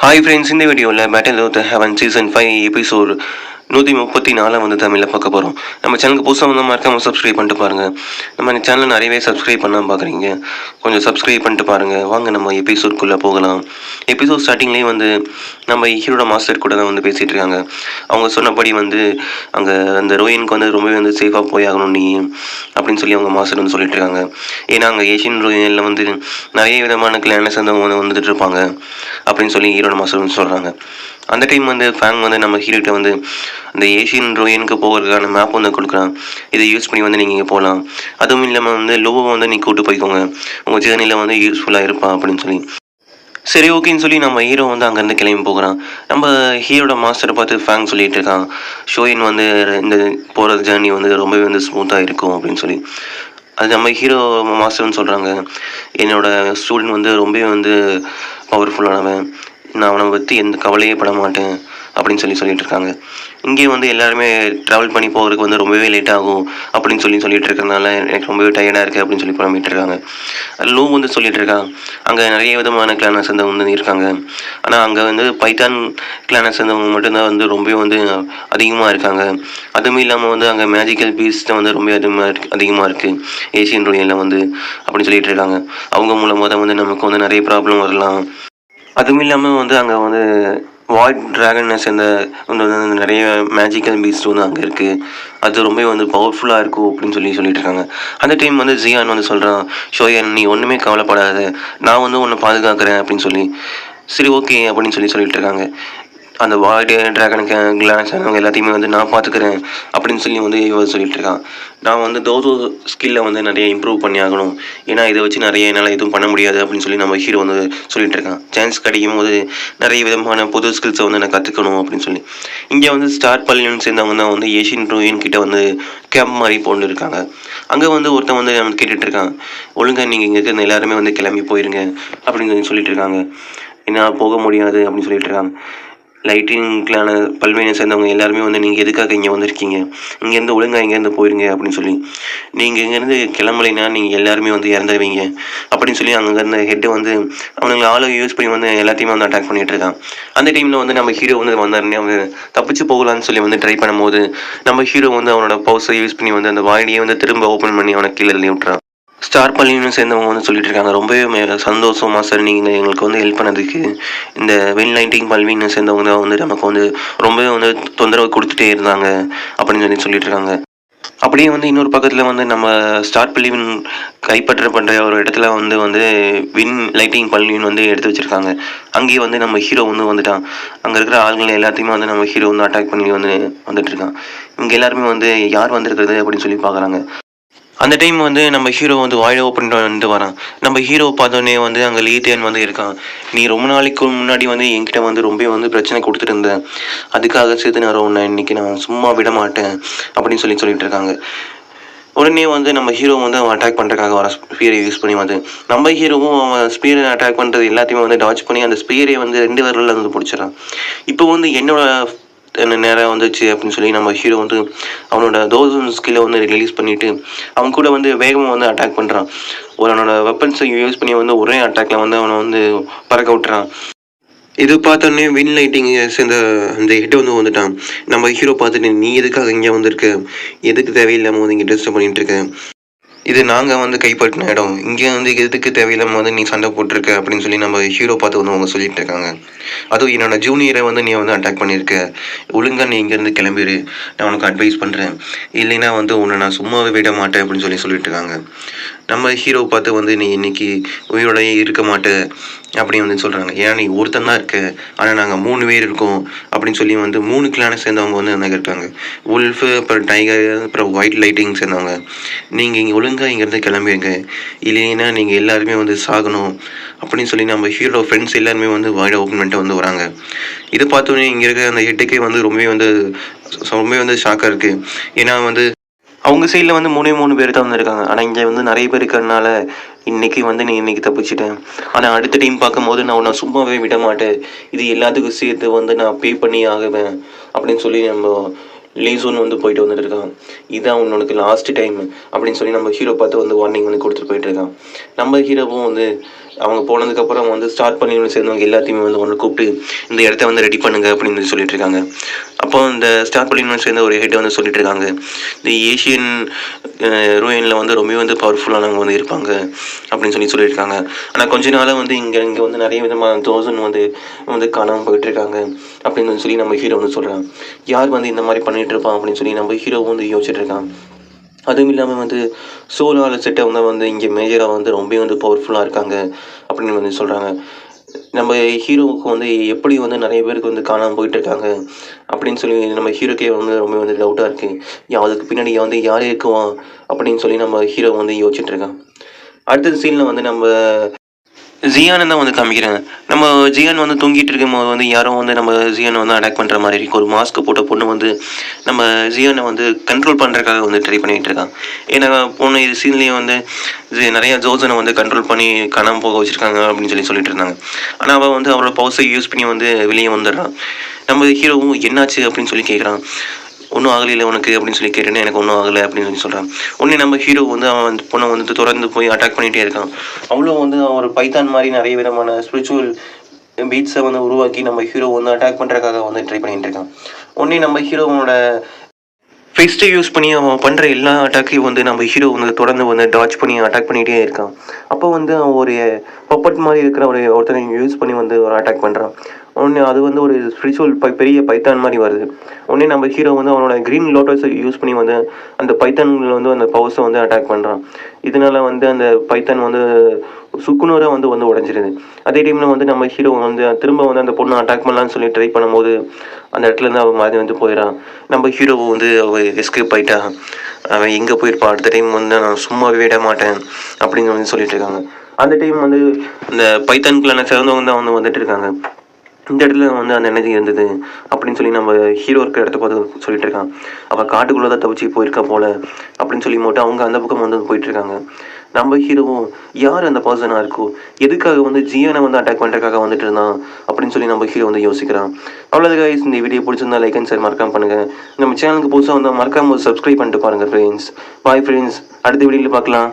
Hi friends, இந்த வீடியோவில் battle of the heaven season 5 episode 134 வந்து தமிழில் பார்க்க போகிறோம். நம்ம சேனலுக்கு புதுசாக வந்து மறக்காமல் சப்ஸ்கிரைப் பண்ணிட்டு பாருங்கள். நம்ம இந்த சேனலில் நிறையவே சப்ஸ்கிரைப் பண்ணாமல் பார்க்குறீங்க, கொஞ்சம் சப்ஸ்கிரைப் பண்ணிட்டு பாருங்கள். வாங்க நம்ம எபிசோட்குள்ளே போகலாம். எபிசோட் ஸ்டார்டிங்லேயே வந்து நம்ம ஹீரோட மாஸ்டர் கூட தான் வந்து பேசிகிட்டு இருக்காங்க. அவங்க சொன்னபடி வந்து அங்கே அந்த ரோயினுக்கு வந்து ரொம்பவே வந்து சேஃபாக போய் ஆகணும் நீ அப்படின்னு சொல்லி அவங்க மாஸ்டர் வந்து சொல்லிட்டு இருக்காங்க. ஏன்னா அங்கே ஏஷியன் ரோயினில் வந்து நிறைய விதமான கிளானஸ் வந்து வந்துட்டு இருப்பாங்க அப்படின்னு சொல்லி ஹீரோட மாஸ்டர் வந்து சொல்கிறாங்க. அந்த டைம் வந்து ஃபேங் வந்து நம்ம ஹீரோட்ட வந்து அந்த ஏஷியன் ரோயினுக்கு போகிறதுக்கான மேப் வந்து கொடுக்குறான். இதை யூஸ் பண்ணி வந்து நீங்கள் இங்கே போகலாம். அதுவும் இல்லாமல் வந்து லோவை வந்து நீ கூப்பிட்டு போய்க்கோங்க, உங்கள் ஜேர்னியில் வந்து யூஸ்ஃபுல்லாக இருப்பான் அப்படின்னு சொல்லி. சரி ஓகேன்னு சொல்லி நம்ம ஹீரோ வந்து அங்கேருந்து கிளம்பி போகிறான். நம்ம ஹீரோட மாஸ்டரை பார்த்து ஃபேங் சொல்லிட்டு இருக்கான், ஷோயின் வந்து இந்த போகிற ஜேர்னி வந்து ரொம்பவே வந்து ஸ்மூத்தாக இருக்கும் அப்படின்னு சொல்லி. அது நம்ம ஹீரோ மாஸ்டர்னு சொல்கிறாங்க, என்னோட ஸ்டூடெண்ட் வந்து ரொம்பவே வந்து பவர்ஃபுல்லானவன், நான் அவனை பற்றி எந்த கவலையே பட மாட்டேன் அப்படின்னு சொல்லிட்டு இருக்காங்க. இங்கே வந்து எல்லாருமே ட்ராவல் பண்ணி போகிறதுக்கு வந்து ரொம்பவே லேட் ஆகும் அப்படின்னு சொல்லிட்டு இருக்கிறதுனால எனக்கு ரொம்பவே டயர்டாக இருக்குது அப்படின்னு சொல்லி புலம்பிட்டு இருக்காங்க. லூ வந்து சொல்லிட்டு இருக்கான், அங்கே நிறைய விதமான கிளானை சேர்ந்தவங்க வந்து இருக்காங்க, ஆனால் அங்கே வந்து பைத்தான் கிளானை சேர்ந்தவங்க மட்டும்தான் வந்து ரொம்பவே வந்து அதிகமாக இருக்காங்க. அதுவும் இல்லாமல் வந்து அங்கே மேஜிக்கல் பீஸ்ட் வந்து ரொம்ப அதிகமாக இருக்குது ஏஷியன் ரோயலில் வந்து அப்படின்னு சொல்லிட்டு இருக்காங்க. அவங்க மூலமாக தான் வந்து நமக்கு வந்து நிறைய ப்ராப்ளம் வரலாம். அதுவும் இல்லாமல் வந்து அங்கே வந்து வாய்ட் ட்ராகனை சேர்ந்த நிறைய மேஜிக்கல் பீஸ்ட் வந்து அங்கே இருக்குது, அது ரொம்ப வந்து பவர்ஃபுல்லாக இருக்கும் அப்படின்னு சொல்லிட்டு இருக்காங்க. அந்த டைம் வந்து ஜியான் வந்து சொல்கிறான், ஷோயன் நீ ஒன்றுமே கவலைப்படாத, நான் வந்து உன்னை பாதுகாக்கிறேன் அப்படின்னு சொல்லி. சரி ஓகே அப்படின்னு சொல்லிட்டு இருக்காங்க. அந்த வாய்டு ட்ராகனுக்கு கிளான்ஸ் அவங்க எல்லாத்தையுமே வந்து நான் பார்த்துக்கிறேன் அப்படின்னு சொல்லி வந்து இவர் சொல்லிட்டு இருக்கான். நான் வந்து தோதோ ஸ்கில்லை வந்து நிறைய இம்ப்ரூவ் பண்ணி ஆகணும், ஏன்னா இதை வச்சு நிறைய என்னால் எதுவும் பண்ண முடியாது அப்படின்னு சொல்லி நம்ம ஹீரோ வந்து சொல்லிட்டு இருக்கான். சான்ஸ் கிடைக்கும் போது நிறைய விதமான புது ஸ்கில்ஸை வந்து நான் கற்றுக்கணும் அப்படின்னு சொல்லி. இங்கே வந்து ஸ்டார் பல்லியன் சேர்ந்தவங்க தான் வந்து ஏஷியன் ரோயின் கிட்ட வந்து கேம்ப் மாதிரி போட்டு இருக்காங்க. அங்கே வந்து ஒருத்தன் வந்து நம்ம கேட்டுட்டு இருக்கான், ஒழுங்காக நீங்கள் இங்கே இருக்க எல்லாருமே வந்து கிளம்பி போயிருங்க அப்படின்னு சொல்லிட்டு இருக்காங்க. என்னால் போக முடியாது அப்படின்னு சொல்லிட்டு இருக்காங்க. லைட்டிங்லான பல்வேனை சேர்ந்தவங்க எல்லாருமே வந்து நீங்கள் எதுக்காக இங்கே வந்திருக்கீங்க, இங்கேருந்து ஒழுங்காக இங்கேருந்து போயிருங்க அப்படின்னு சொல்லி. நீங்கள் இங்கேருந்து கிளம்பலைன்னா நீங்கள் எல்லாருமே வந்து இறந்துருவீங்க அப்படின்னு சொல்லி அங்கேருந்து ஹெட்டு வந்து அவனுங்களை ஆளை யூஸ் பண்ணி வந்து எல்லாத்தையுமே வந்து அட்டாக் பண்ணிகிட்டு இருக்கான். அந்த டைமில் வந்து நம்ம ஹீரோ வந்து வந்தாருன்னே அவன் தப்பிச்சு போகலான்னு சொல்லி வந்து ட்ரை பண்ணும்போது நம்ம ஹீரோ வந்து அவனோட பவுஸை யூஸ் பண்ணி வந்து அந்த வாடியை வந்து திரும்ப ஓப்பன் பண்ணி அவனை கீழே எழுதி விட்டுறான். ஸ்டார் பள்ளின்னு சேர்ந்தவங்க வந்து சொல்லிட்டு இருக்காங்க, ரொம்பவே சந்தோஷமா சார் நீங்கள் எங்களுக்கு வந்து ஹெல்ப் பண்ணதுக்கு. இந்த வென் லைட்டிங் பல்வின்னு சேர்ந்தவங்க தான் வந்து நமக்கு வந்து ரொம்பவே வந்து தொந்தரவு கொடுத்துட்டே இருந்தாங்க அப்படின்னு சொல்லிட்டு இருக்காங்க. அப்படியே வந்து இன்னொரு பக்கத்தில் வந்து நம்ம ஸ்டார் பள்ளிவின் கைப்பற்றப்பட்ட ஒரு இடத்துல வந்து வின் லைட்டிங் பள்ளின்னு வந்து எடுத்து வச்சுருக்காங்க. அங்கேயே வந்து நம்ம ஹீரோ வந்து வந்துட்டான். அங்கே இருக்கிற ஆளுங்களை எல்லாத்தையுமே வந்து நம்ம ஹீரோ வந்து அட்டாக் பண்ணி வந்துட்டு இருக்கான். இங்கே எல்லாருமே வந்து யார் வந்திருக்கிறது அப்படின்னு சொல்லி பார்க்குறாங்க. அந்த டைம் வந்து நம்ம ஹீரோ வந்து வாய்டை ஓப்பன் பண்ணிட்டு வரான். நம்ம ஹீரோ பார்த்தோன்னே வந்து அங்கே லீத்தியன் வந்து இருக்கான். நீ ரொம்ப நாளைக்கு முன்னாடி வந்து என்கிட்ட வந்து ரொம்ப வந்து பிரச்சனை கொடுத்துட்டு இருந்தேன், அதுக்காக சேர்த்து நான் உன்னை இன்னைக்கு நான் சும்மா விட மாட்டேன் அப்படின்னு சொல்லிட்டு இருக்காங்க. உடனே வந்து நம்ம ஹீரோ வந்து அவன் அட்டாக் பண்ணுறதுக்காக வர ஸ்பீரை யூஸ் பண்ணி வந்து நம்ம ஹீரோவும் அவன் ஸ்பீரை அட்டாக் பண்ணுறது எல்லாத்தையுமே வந்து டாச் பண்ணி அந்த ஸ்பீரை வந்து 2 விரலில் வந்து பிடிச்சிடறான். இப்போ வந்து என்னோட நேரம் வந்துச்சு அப்படின்னு சொல்லி நம்ம ஹீரோ வந்து அவனோட தோசன் ஸ்கில்லை வந்து ரிலீஸ் பண்ணிவிட்டு அவன் கூட வந்து வேகமாக வந்து அட்டாக் பண்ணுறான். அவனோட வெப்பன்ஸை யூஸ் பண்ணி வந்து ஒரே அட்டாக்ல வந்து அவனை வந்து பறக்க விட்டுறான். இது பார்த்தோன்னே வின் லைட்டிங் சேர்ந்த அந்த ஹெட் வந்து வந்துட்டான். நம்ம ஹீரோ பார்த்துட்டு நீ எதுக்காக இங்கே வந்திருக்க, எதுக்கு தேவையில்லாமல் வந்து இங்கே டிஸ்டர்ப் பண்ணிட்டு இருக்க, இது நாங்கள் வந்து கைப்பற்றின இடம், இங்கே வந்து எதுக்கு தேவையில்லாமல் வந்து நீ சண்டை போட்டிருக்க அப்படின்னு சொல்லி நம்ம ஹீரோ பார்த்து வந்து அவங்க சொல்லிட்டு இருக்காங்க. அதுவும் என்னோட ஜூனியரை வந்து நீ வந்து அட்டாக் பண்ணியிருக்க, ஒழுங்காக நீ இங்கேருந்து கிளம்பிடு, நான் உனக்கு அட்வைஸ் பண்ணுறேன், இல்லைன்னா வந்து உன்னை நான் சும்மாவே விட மாட்டேன் அப்படின்னு சொல்லிட்டு இருக்காங்க. நம்ம ஹீரோ பார்த்து வந்து நீ இன்னைக்கு உயிரோடையே இருக்க மாட்டேன் அப்படின்னு வந்து சொல்கிறாங்க. ஏன்னா நீ ஒருத்தன் தான் இருக்க, ஆனால் நாங்கள் 3 பேர் இருக்கோம் அப்படின்னு சொல்லி வந்து 3 கிளானை சேர்ந்தவங்க வந்து என்ன இருக்காங்க, உல்ஃபு, அப்புறம் டைகர், அப்புறம் ஒயிட் லைட்டிங் சேர்ந்தவங்க. நீங்கள் இங்கே ஒழுங்காக இங்கேருந்து கிளம்பிடுங்க, இல்லைன்னா நீங்கள் எல்லாருமே வந்து சாகணும் அப்படின்னு சொல்லி நம்ம ஹீரோ ஃப்ரெண்ட்ஸ் எல்லாருமே வந்து வாய்டை ஓப்பன் பண்ணிட்டு வந்து வராங்க. இதை பார்த்தோன்னே இங்கே இருக்க அந்த ஹெட்டுக்கே வந்து ரொம்பவே வந்து ஷாக்காக இருக்குது. ஏன்னா வந்து அவங்க சைடில் வந்து 3 பேர் தான் வந்திருக்காங்க, ஆனால் இங்கே வந்து நிறைய பேர் இருக்கிறதுனால இன்னைக்கு வந்து நீ இன்னைக்கு தப்பிச்சிட்டேன், ஆனால் அடுத்த டைம் பார்க்கும்போது நான் உன்னை சும்மாவே விட மாட்டேன், இது எல்லாத்துக்கும் சேர்த்து வந்து நான் பே பண்ணி ஆகுவேன் அப்படின்னு சொல்லி நம்ம லீசோன் வந்து போயிட்டு வந்துட்டு இருக்கான். இதுதான் உனக்கு லாஸ்ட் டைம் அப்படின்னு சொல்லி நம்ம ஹீரோ பார்த்து வந்து வார்னிங் வந்து கொடுத்துட்டு போயிட்டு இருக்கான். நம்ம ஹீரோவும் வந்து அவங்க போனதுக்கப்புறம் வந்து ஸ்டார்ட் பண்ணி சேர்ந்தவங்க எல்லாத்தையுமே வந்து ஒன்று கூப்பிட்டு இந்த இடத்த வந்து ரெடி பண்ணுங்க அப்படின்னு சொல்லிட்டு இருக்காங்க. அப்போ இந்த ஸ்டார்ட் பண்ணி சேர்ந்த ஒரு ஹெட் வந்து சொல்லிட்டு இருக்காங்க, இந்த ஏஷியன் ரூயினில் வந்து ரொம்ப வந்து பவர்ஃபுல்லானவங்க வந்து இருப்பாங்க அப்படின்னு சொல்லியிருக்காங்க. ஆனால் கொஞ்ச நாளாக வந்து இங்கே வந்து நிறைய விதமான தோசன் வந்து காணாமல் போயிட்டுருக்காங்க அப்படின்னு சொல்லி நம்ம ஹீரோ வந்து சொல்கிறான். யார் வந்து இந்த மாதிரி பண்ணிகிட்டு இருப்பான் அப்படின்னு சொல்லி நம்ம ஹீரோ வந்து யோசிச்சுட்டு இருக்கான். அதுவும் இல்லாமல் வந்து சோலார் செட்டை வந்து இங்கே மேஜராக வந்து ரொம்ப வந்து பவர்ஃபுல்லாக இருக்காங்க அப்படின்னு வந்து சொல்கிறாங்க. நம்ம ஹீரோவுக்கு வந்து எப்படி வந்து நிறைய பேருக்கு வந்து காணாமல் போயிட்டுருக்காங்க அப்படின்னு சொல்லி நம்ம ஹீரோக்கே வந்து ரொம்ப வந்து டவுட்டாக இருக்குது. அதுக்கு பின்னாடி வந்து யார் இருக்குவான் அப்படின்னு சொல்லி நம்ம ஹீரோ வந்து யோசிச்சுட்டு இருக்கான். அடுத்த சீனில் வந்து நம்ம ஜியானை தான் வந்து காமிக்கிறாங்க. நம்ம ஜியான் வந்து தூங்கிட்டு இருக்கும்போது வந்து யாரும் வந்து நம்ம ஜியானை வந்து அட்டாக் பண்ணுற மாதிரி இருக்கு. ஒரு மாஸ்க் போட்ட பொண்ணு வந்து நம்ம ஜியானை வந்து கண்ட்ரோல் பண்ணுறதுக்காக வந்து ட்ரை பண்ணிகிட்டு இருக்கான். ஏன்னா பொண்ணு இது சீன்லேயே வந்து நிறையா ஜோசனை வந்து கண்ட்ரோல் பண்ணி காணாமல் போக வச்சுருக்காங்க அப்படின்னு சொல்லிட்டு இருந்தாங்க. ஆனால் அவள் வந்து அவரோட பவர்ஸை யூஸ் பண்ணி வந்து வெளியே வந்துடுறான். நம்ம ஹீரோவும் என்னாச்சு அப்படின்னு சொல்லி கேட்குறான். ஒன்றும் ஆகலையில் உனக்கு அப்படின்னு சொல்லி கேட்டேன்னு எனக்கு ஒன்றும் ஆகலை அப்படின்னு சொல்லி சொல்கிறான். உடனே நம்ம ஹீரோ வந்து அவன் வந்து பொண்ணை வந்து தொடர்ந்து போய் அட்டாக் பண்ணிகிட்டே இருக்கான். அவ்வளோ வந்து ஒரு பைத்தான் மாதிரி நிறைய விதமான ஸ்பிரிச்சுவல் பீட்ஸை வந்து உருவாக்கி நம்ம ஹீரோ வந்து அட்டாக் பண்ணுறதுக்காக வந்து ட்ரை பண்ணிகிட்டு இருக்கான். உடனே நம்ம ஹீரோவோட ஃபெஸ்ட்டை யூஸ் பண்ணி அவன் பண்ணுற எல்லா அட்டாக்கையும் வந்து நம்ம ஹீரோ வந்து தொடர்ந்து வந்து டாச் பண்ணி அட்டாக் பண்ணிகிட்டே இருக்கான். அப்போ வந்து அவன் ஒரு பப்பட் மாதிரி இருக்கிற ஒருத்தனை யூஸ் பண்ணி வந்து ஒரு அட்டாக் பண்ணுறான். உடனே அது வந்து ஒரு ஸ்பிரிச்சுவல் பெரிய பைத்தான் மாதிரி வருது. உடனே நம்ம ஹீரோ வந்து அவனோட க்ரீன் லோட்டஸை யூஸ் பண்ணி வந்து அந்த பைத்தான்கள் வந்து அந்த பவர்ஸை வந்து அட்டாக் பண்ணுறான். இதனால வந்து அந்த பைத்தான் வந்து சுக்குநூறாக வந்து உடஞ்சிருது. அதே டைமில் வந்து நம்ம ஹீரோ வந்து திரும்ப வந்து அந்த பொண்ணை அட்டாக் பண்ணலான்னு சொல்லி ட்ரை பண்ணும்போது அந்த இடத்துலேருந்து அவன் மாதிரி வந்து போயிடறான். நம்ம ஹீரோவை வந்து அவள் எஸ்கேப் ஆகிட்டா. அவன் எங்கே போயிருப்பான், அடுத்த டைம் வந்து நான் சும்மா விட மாட்டேன் அப்படின்னு வந்து சொல்லிட்டு இருக்காங்க. அந்த டைம் வந்து அந்த பைத்தான்குள்ளான சிறந்தவங்க தான் வந்துட்டு இருக்காங்க. இந்த இடத்துல வந்து அந்த எனர்ஜி இருந்தது அப்படின்னு சொல்லி நம்ம ஹீரோ இருக்கிற இடத்த பார்த்து சொல்லிட்டு இருக்கான். அவள் காட்டுக்குள்ளே தான் தவிச்சு போயிருக்கா போல அப்படின்னு சொல்லி மட்டும் அவங்க அந்த பக்கம் வந்து போயிட்டு இருக்காங்க. நம்ம ஹீரோவும் யார் அந்த பர்சனாக இருக்கோ, எதுக்காக வந்து ஜியானை வந்து அட்டாக் பண்ணுறதுக்காக வந்துட்டு இருந்தான் அப்படின்னு சொல்லி நம்ம ஹீரோ வந்து யோசிக்கிறான். அவ்வளோது கைஸ், இந்த வீடியோ பிடிச்சிருந்தா லைக் அண்ட் ஷேர் மறக்காம பண்ணுங்கள். நம்ம சேனலுக்கு புதுசாக வந்து மறக்காம சப்ஸ்கிரைப் பண்ணிட்டு பாருங்கள் ஃப்ரெண்ட்ஸ். பாய் ஃப்ரெண்ட்ஸ், அடுத்த வீடியோவில் பார்க்கலாம்.